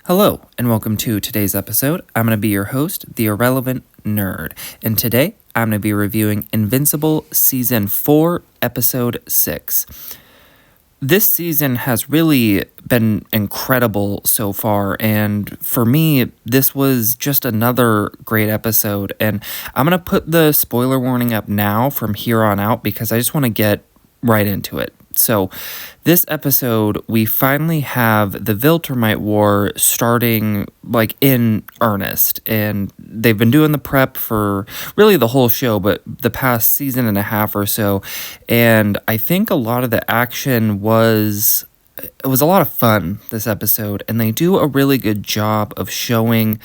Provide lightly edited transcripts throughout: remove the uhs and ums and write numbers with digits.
Hello, and welcome to today's episode. I'm going to be your host, the Irrelevant Nerd, and today I'm going to be reviewing Invincible Season 4, Episode 6. This season has really been incredible so far, and for me, this was just another great episode, and I'm going to put the spoiler warning up now from here on out because I just want to get right into it. So, this episode, we finally have the Viltrumite War starting, in earnest. And they've been doing the prep for really the whole show, but the past season and a half or so. And I think a lot of the action was a lot of fun this episode, and they do a really good job of showing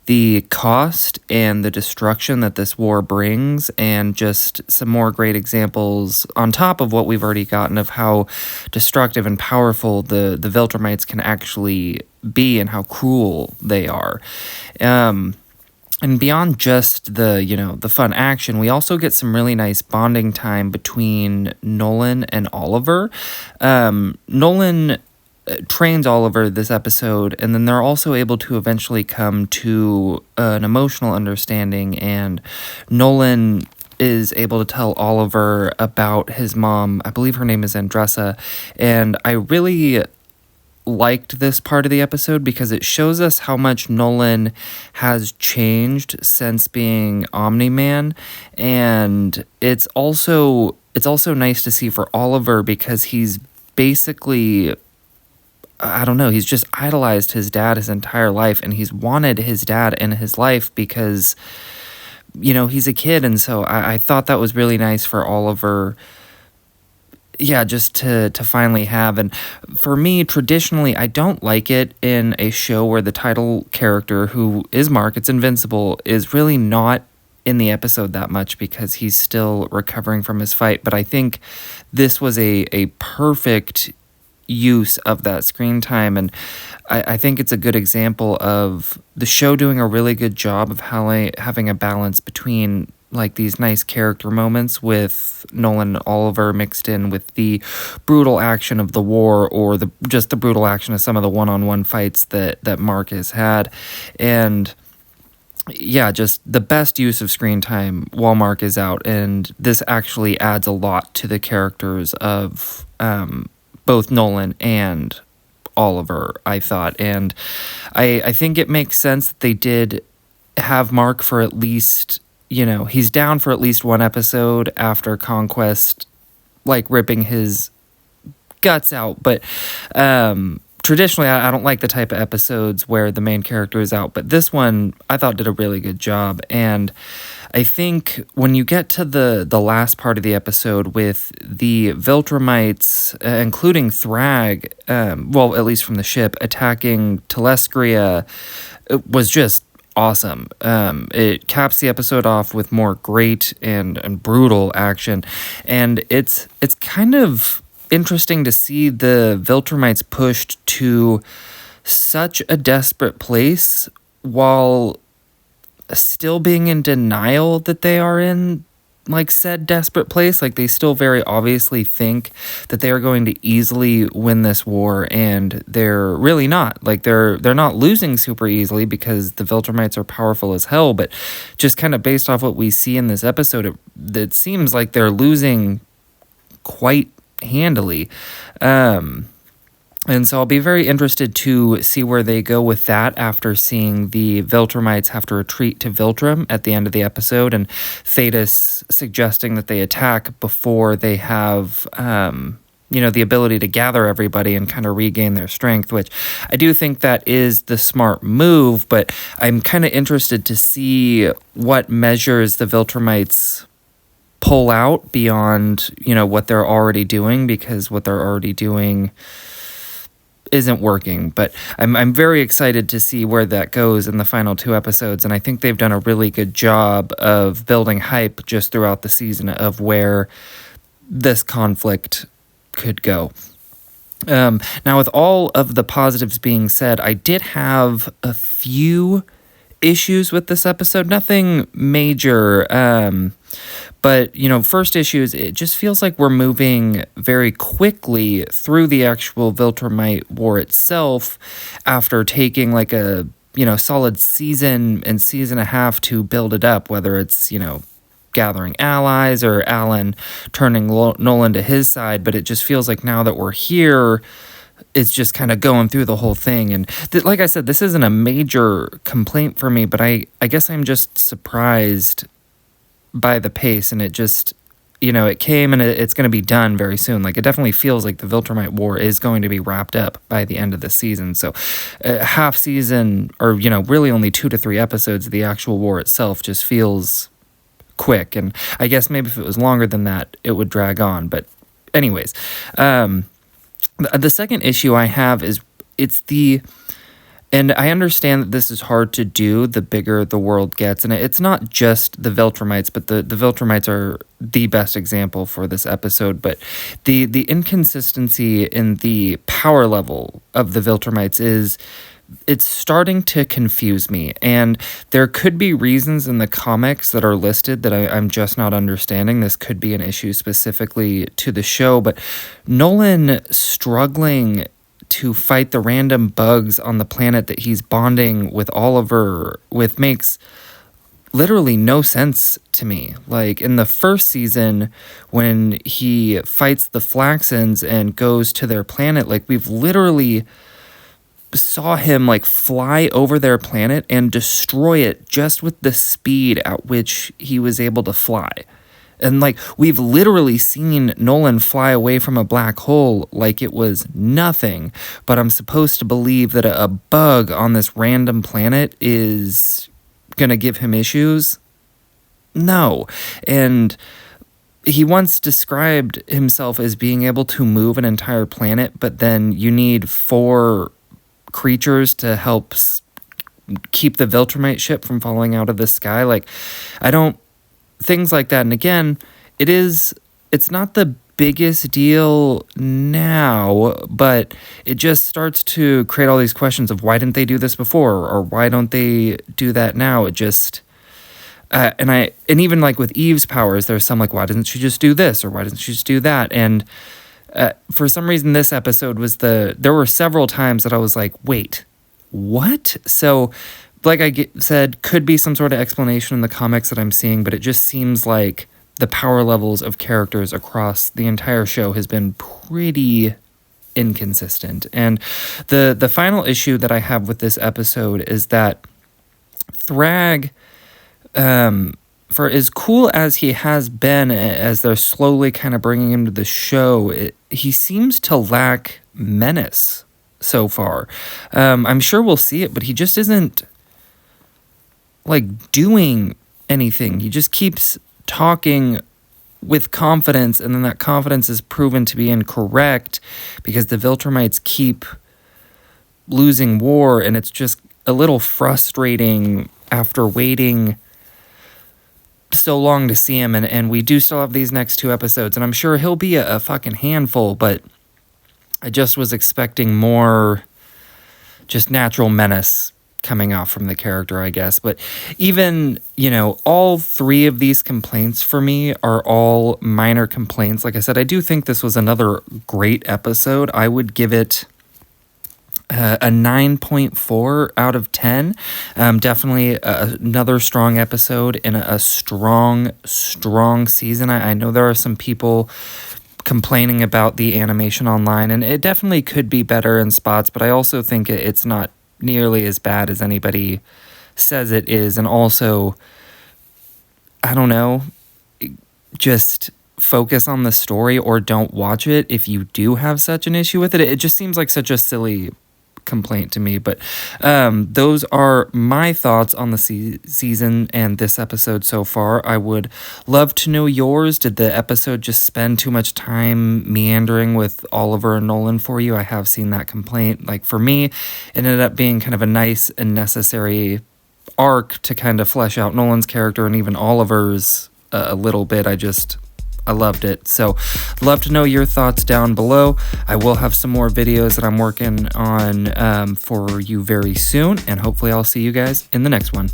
the cost and the destruction that this war brings, and just some more great examples on top of what we've already gotten of how destructive and powerful the Viltrumites can actually be and how cruel they are. And beyond just the fun action, we also get some really nice bonding time between Nolan and Oliver. Nolan trains Oliver this episode, and then they're also able to eventually come to an emotional understanding, and Nolan is able to tell Oliver about his mom. I believe her name is Andressa, and I really liked this part of the episode because it shows us how much Nolan has changed since being Omni-Man, and it's also nice to see for Oliver because he's basically, I don't know, he's just idolized his dad his entire life, and he's wanted his dad in his life because he's a kid, and so I thought that was really nice for Oliver. Yeah, just to finally have. And for me, traditionally, I don't like it in a show where the title character, who is Mark, it's Invincible, is really not in the episode that much because he's still recovering from his fight. But I think this was a perfect use of that screen time, and I think it's a good example of the show doing a really good job of having a balance between these nice character moments with Nolan and Oliver mixed in with the brutal action of the war, or just the brutal action of some of the one-on-one fights that Mark has had. And yeah, just the best use of screen time while Mark is out. And this actually adds a lot to the characters of both Nolan and Oliver, I thought. And I think it makes sense that they did have Mark for at least, he's down for at least one episode after Conquest, ripping his guts out. But traditionally, I don't like the type of episodes where the main character is out. But this one, I thought, did a really good job. And I think when you get to the last part of the episode with the Viltrumites, including Thrag, at least from the ship, attacking Telescria, it was just awesome. It caps the episode off with more great and brutal action, and it's kind of interesting to see the Viltrumites pushed to such a desperate place while still being in denial that they are in said desperate place. They still very obviously think that they are going to easily win this war, and they're really not. They're not losing super easily because the Viltrumites are powerful as hell, but just kind of based off what we see in this episode, it seems like they're losing quite handily. And so I'll be very interested to see where they go with that after seeing the Viltrumites have to retreat to Viltrum at the end of the episode, and Thetis suggesting that they attack before they have, the ability to gather everybody and kind of regain their strength, which I do think that is the smart move, but I'm kind of interested to see what measures the Viltrumites pull out beyond, what they're already doing, because what they're already doing isn't working. But I'm very excited to see where that goes in the final two episodes, and I think they've done a really good job of building hype just throughout the season of where this conflict could go. Now, with all of the positives being said, I did have a few issues with this episode. Nothing major. But, first issue is it just feels like we're moving very quickly through the actual Viltrumite War itself after taking like a, solid season and season and a half to build it up, whether it's, gathering allies or Alan turning Nolan to his side. But it just feels like now that we're here, it's just kind of going through the whole thing. And like I said, this isn't a major complaint for me, but I guess I'm just surprised by the pace, and it just, it came and it's going to be done very soon. Like, it definitely feels like the Viltrumite War is going to be wrapped up by the end of the season. So half season, or, really only 2 to 3 episodes of the actual war itself just feels quick. And I guess maybe if it was longer than that, it would drag on. But anyways, the second issue I have is and I understand that this is hard to do the bigger the world gets, and it's not just the Viltrumites, but the Viltrumites are the best example for this episode. But the inconsistency in the power level of the Viltrumites it's starting to confuse me, and there could be reasons in the comics that are listed that I'm just not understanding. This could be an issue specifically to the show, but Nolan struggling to fight the random bugs on the planet that he's bonding with Oliver with makes literally no sense to me. Like, in the first season, when he fights the Flaxans and goes to their planet, like, we've literally saw him like fly over their planet and destroy it just with the speed at which he was able to fly. And like, we've literally seen Nolan fly away from a black hole like it was nothing, but I'm supposed to believe that a bug on this random planet is gonna give him issues? No. And he once described himself as being able to move an entire planet, but then you need 4 creatures to help keep the Viltrumite ship from falling out of the sky. Like, things like that. And again, it's not the biggest deal now, but it just starts to create all these questions of why didn't they do this before, or why don't they do that now? It just and even like with Eve's powers, there's some like, why doesn't she just do this, or why doesn't she just do that? And for some reason, this episode there were several times that I was like, wait, what? So, like I said, could be some sort of explanation in the comics that I'm seeing, but it just seems like the power levels of characters across the entire show has been pretty inconsistent. And the final issue that I have with this episode is that Thrag, for as cool as he has been, as they're slowly kind of bringing him to the show, he seems to lack menace so far. I'm sure we'll see it, but he just isn't like doing anything. He just keeps talking with confidence, and then that confidence is proven to be incorrect because the Viltrumites keep losing war, and it's just a little frustrating after waiting so long to see him, and we do still have these next 2 episodes, and I'm sure he'll be a fucking handful, but I just was expecting more just natural menace coming off from the character, I guess. But even, all 3 of these complaints for me are all minor complaints. Like I said, I do think this was another great episode. I would give it a 9.4 out of 10. Definitely another strong episode in a strong season. I know there are some people complaining about the animation online, and it definitely could be better in spots, but I also think it's not nearly as bad as anybody says it is. And also, I don't know, just focus on the story or don't watch it if you do have such an issue with it. It just seems like such a silly complaint to me. But those are my thoughts on the season and this episode so far. I would love to know yours. Did the episode just spend too much time meandering with Oliver and Nolan for you? I have seen that complaint. Like, for me, it ended up being kind of a nice and necessary arc to kind of flesh out Nolan's character and even Oliver's a little bit. I loved it. So, love to know your thoughts down below. I will have some more videos that I'm working on for you very soon, and hopefully I'll see you guys in the next one.